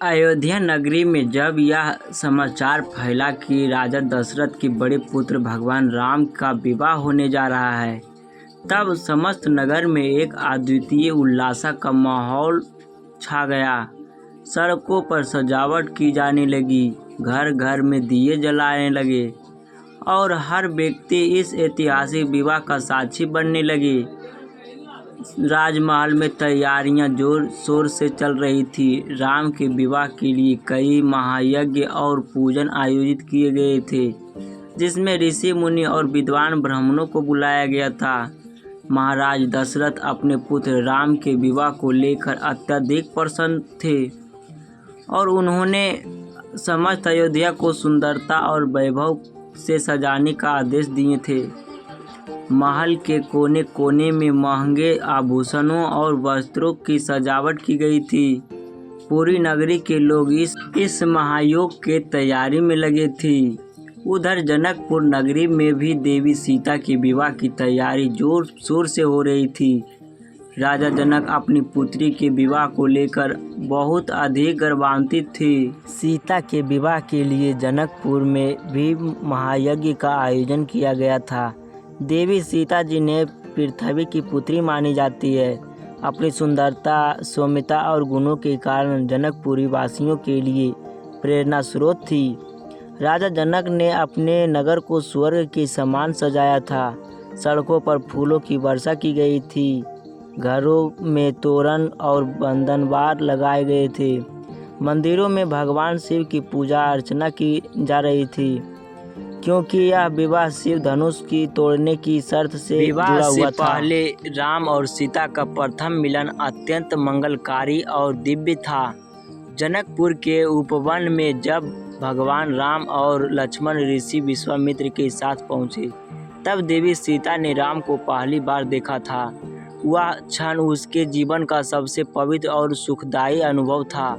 अयोध्या नगरी में जब यह समाचार फैला कि राजा दशरथ के बड़े पुत्र भगवान राम का विवाह होने जा रहा है, तब समस्त नगर में एक अद्वितीय उल्लास का माहौल छा गया। सड़कों पर सजावट की जाने लगी, घर घर में दिए जलाने लगे और हर व्यक्ति इस ऐतिहासिक विवाह का साक्षी बनने लगे। राजमहल में तैयारियां जोर शोर से चल रही थी। राम के विवाह के लिए कई महायज्ञ और पूजन आयोजित किए गए थे, जिसमें ऋषि मुनि और विद्वान ब्राह्मणों को बुलाया गया था। महाराज दशरथ अपने पुत्र राम के विवाह को लेकर अत्यधिक प्रसन्न थे और उन्होंने समस्त अयोध्या को सुंदरता और वैभव से सजाने का आदेश दिए थे। महल के कोने कोने में महंगे आभूषणों और वस्त्रों की सजावट की गई थी। पूरी नगरी के लोग इस महायोग के तैयारी में लगे थे। उधर जनकपुर नगरी में भी देवी सीता के विवाह की तैयारी जोर शोर से हो रही थी। राजा जनक अपनी पुत्री के विवाह को लेकर बहुत अधिक गर्वान्वित थे। सीता के विवाह के लिए जनकपुर में भी महायज्ञ का आयोजन किया गया था। देवी सीता जिन्हें पृथ्वी की पुत्री मानी जाती है, अपनी सुंदरता, सौम्यता और गुणों के कारण जनकपुरी वासियों के लिए प्रेरणा स्रोत थी। राजा जनक ने अपने नगर को स्वर्ग के समान सजाया था। सड़कों पर फूलों की वर्षा की गई थी, घरों में तोरण और बंधनवार लगाए गए थे, मंदिरों में भगवान शिव की पूजा अर्चना की जा रही थी, क्योंकि यह विवाह शिव धनुष की तोड़ने की शर्त से जुड़ा हुआ था। पहले राम और सीता का प्रथम मिलन अत्यंत मंगलकारी और दिव्य था। जनकपुर के उपवन में जब भगवान राम और लक्ष्मण ऋषि विश्वामित्र के साथ पहुँचे, तब देवी सीता ने राम को पहली बार देखा था। वह क्षण उसके जीवन का सबसे पवित्र और सुखदायी अनुभव था।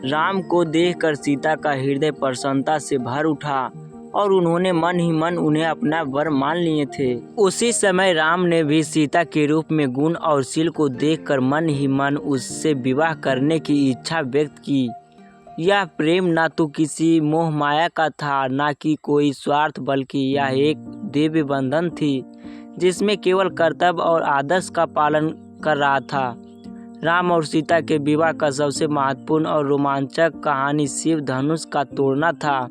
राम को देखकर सीता का हृदय प्रसन्नता से भर उठा और उन्होंने मन ही मन उन्हें अपना वर मान लिए थे। उसी समय राम ने भी सीता के रूप में गुण और शील को देखकर मन ही मन उससे विवाह करने की इच्छा व्यक्त की। यह प्रेम न तो किसी मोह माया का था, न कि कोई स्वार्थ, बल्कि यह एक दिव्य बंधन थी जिसमें केवल कर्तव्य और आदर्श का पालन कर रहा था। राम और सीता के विवाह का सबसे महत्वपूर्ण और रोमांचक कहानी शिव धनुष का तोड़ना था।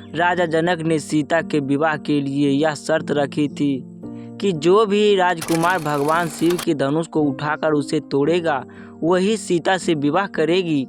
राजा जनक ने सीता के विवाह के लिए यह शर्त रखी थी कि जो भी राजकुमार भगवान शिव के धनुष को उठाकर उसे तोड़ेगा, वही सीता से विवाह करेगी।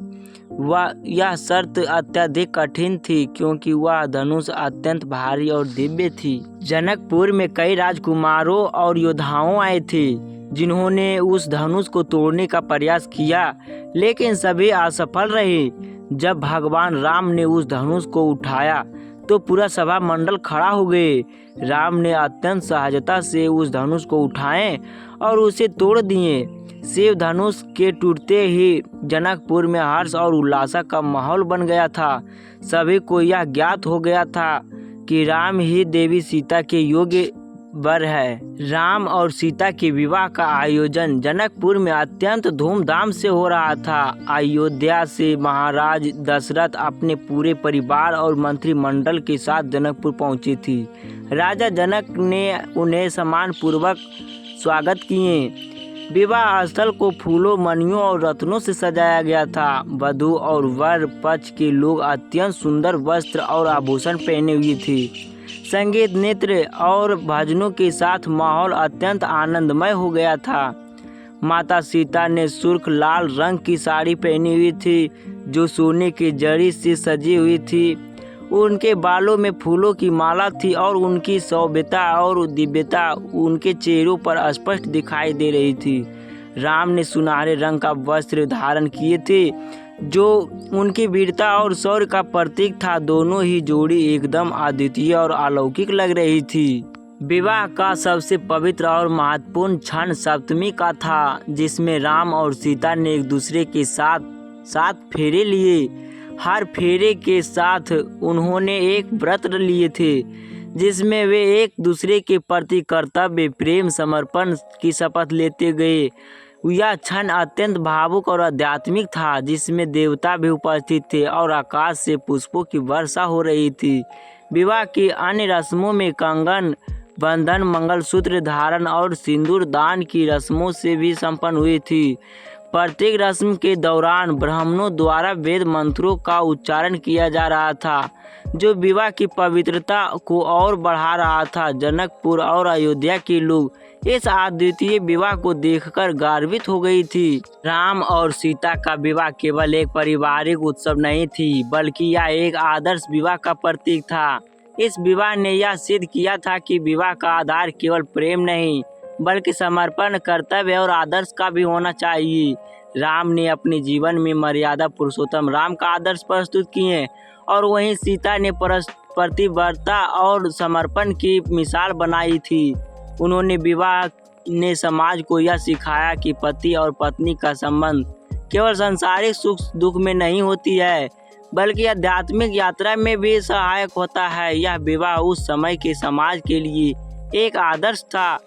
यह शर्त अत्यधिक कठिन थी, क्योंकि वह धनुष अत्यंत भारी और दिव्य थी। जनकपुर में कई राजकुमारों और योद्धाओं आए थे, जिन्होंने उस धनुष को तोड़ने का प्रयास किया, लेकिन सभी असफल रहे। जब भगवान राम ने उस धनुष को उठाया तो पूरा सभा मंडल खड़ा हो गए। राम ने अत्यंत सहजता से उस धनुष को उठाए और उसे तोड़ दिए। शिव धनुष के टूटते ही जनकपुर में हर्ष और उल्लास का माहौल बन गया था। सभी को यह ज्ञात हो गया था कि राम ही देवी सीता के योग्य वर है। राम और सीता के विवाह का आयोजन जनकपुर में अत्यंत धूमधाम से हो रहा था। अयोध्या से महाराज दशरथ अपने पूरे परिवार और मंत्रिमंडल के साथ जनकपुर पहुंचे थे। राजा जनक ने उन्हें सम्मान पूर्वक स्वागत किए। विवाह स्थल को फूलों, मणियों और रत्नों से सजाया गया था। वधू और वर पक्ष के लोग अत्यंत सुंदर वस्त्र और आभूषण पहने हुए थे। संगीत, नृत्य और भजनों के साथ माहौल अत्यंत आनंदमय हो गया था। माता सीता ने सुर्ख लाल रंग की साड़ी पहनी हुई थी, जो सोने की जड़ी से सजी हुई थी। उनके बालों में फूलों की माला थी और उनकी सौम्यता और दिव्यता उनके चेहरों पर स्पष्ट दिखाई दे रही थी। राम ने सुनहरे रंग का वस्त्र धारण किए थे, जो उनकी वीरता और शौर्य का प्रतीक था। दोनों ही जोड़ी एकदम अद्वितीय और अलौकिक लग रही थी। विवाह का सबसे पवित्र और महत्वपूर्ण क्षण सप्तमी का था, जिसमें राम और सीता ने एक दूसरे के साथ फेरे लिए। हर फेरे के साथ उन्होंने एक व्रत लिए थे, जिसमें वे एक दूसरे के प्रति कर्तव्य, प्रेम, समर्पण की शपथ लेते गए। यह क्षण अत्यंत भावुक और आध्यात्मिक था, जिसमें देवता भी उपस्थित थे और आकाश से पुष्पों की वर्षा हो रही थी। विवाह की अन्य रस्मों में कंगन बंधन, मंगलसूत्र धारण और सिंदूर दान की रस्मों से भी संपन्न हुई थी। प्रत्येक रस्म के दौरान ब्राह्मणों द्वारा वेद मंत्रों का उच्चारण किया जा रहा था, जो विवाह की पवित्रता को और बढ़ा रहा था। जनकपुर और अयोध्या के लोग इस अद्वितीय विवाह को देखकर गर्वित हो गई थी। राम और सीता का विवाह केवल एक पारिवारिक उत्सव नहीं थी, बल्कि यह एक आदर्श विवाह का प्रतीक था। इस विवाह ने यह सिद्ध किया था कि विवाह का आधार केवल प्रेम नहीं, बल्कि समर्पण, कर्तव्य और आदर्श का भी होना चाहिए। राम ने अपने जीवन में मर्यादा पुरुषोत्तम राम का आदर्श प्रस्तुत किए और वहीं सीता ने पतिव्रता और समर्पण की मिसाल बनाई थी। उन्होंने विवाह ने समाज को यह सिखाया कि पति और पत्नी का संबंध केवल सांसारिक सुख दुख में नहीं होती है, बल्कि आध्यात्मिक यात्रा में भी सहायक होता है। यह विवाह उस समय के समाज के लिए एक आदर्श था,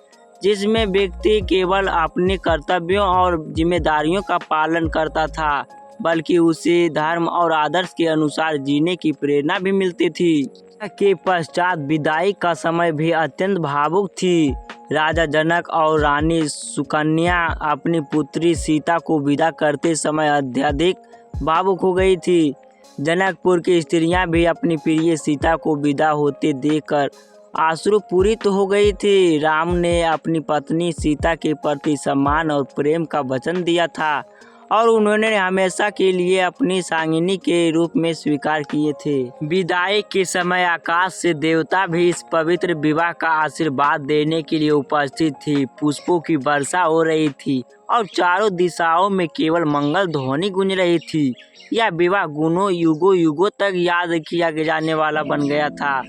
जिसमें व्यक्ति केवल अपने कर्तव्यों और जिम्मेदारियों का पालन करता था, बल्कि उसे धर्म और आदर्श के अनुसार जीने की प्रेरणा भी मिलती थी। के पश्चात विदाई का समय भी अत्यंत भावुक थी। राजा जनक और रानी सुकन्या अपनी पुत्री सीता को विदा करते समय अत्यधिक भावुक हो गई थी। जनकपुर की स्त्रियां भी अपनी प्रिय सीता को विदा होते देखकर आश्रुपूरित हो गई थी। राम ने अपनी पत्नी सीता के प्रति सम्मान और प्रेम का वचन दिया था और उन्होंने हमेशा के लिए अपनी सांगिनी के रूप में स्वीकार किए थे। विदाई के समय आकाश से देवता भी इस पवित्र विवाह का आशीर्वाद देने के लिए उपस्थित थी। पुष्पों की वर्षा हो रही थी और चारों दिशाओं में केवल मंगल ध्वनि गूंज रही थी। यह विवाह युगों युगों तक याद किया जाने वाला बन गया था।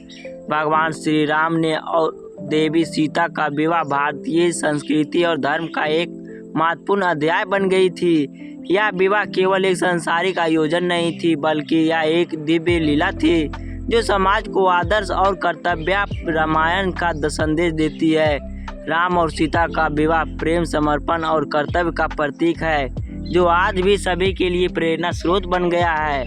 भगवान श्री राम ने और देवी सीता का विवाह भारतीय संस्कृति और धर्म का एक महत्वपूर्ण अध्याय बन गई थी। यह विवाह केवल एक सांसारिक आयोजन नहीं थी, बल्कि यह एक दिव्य लीला थी, जो समाज को आदर्श और कर्तव्य रामायण का संदेश देती है। राम और सीता का विवाह प्रेम, समर्पण और कर्तव्य का प्रतीक है, जो आज भी सभी के लिए प्रेरणा स्रोत बन गया है।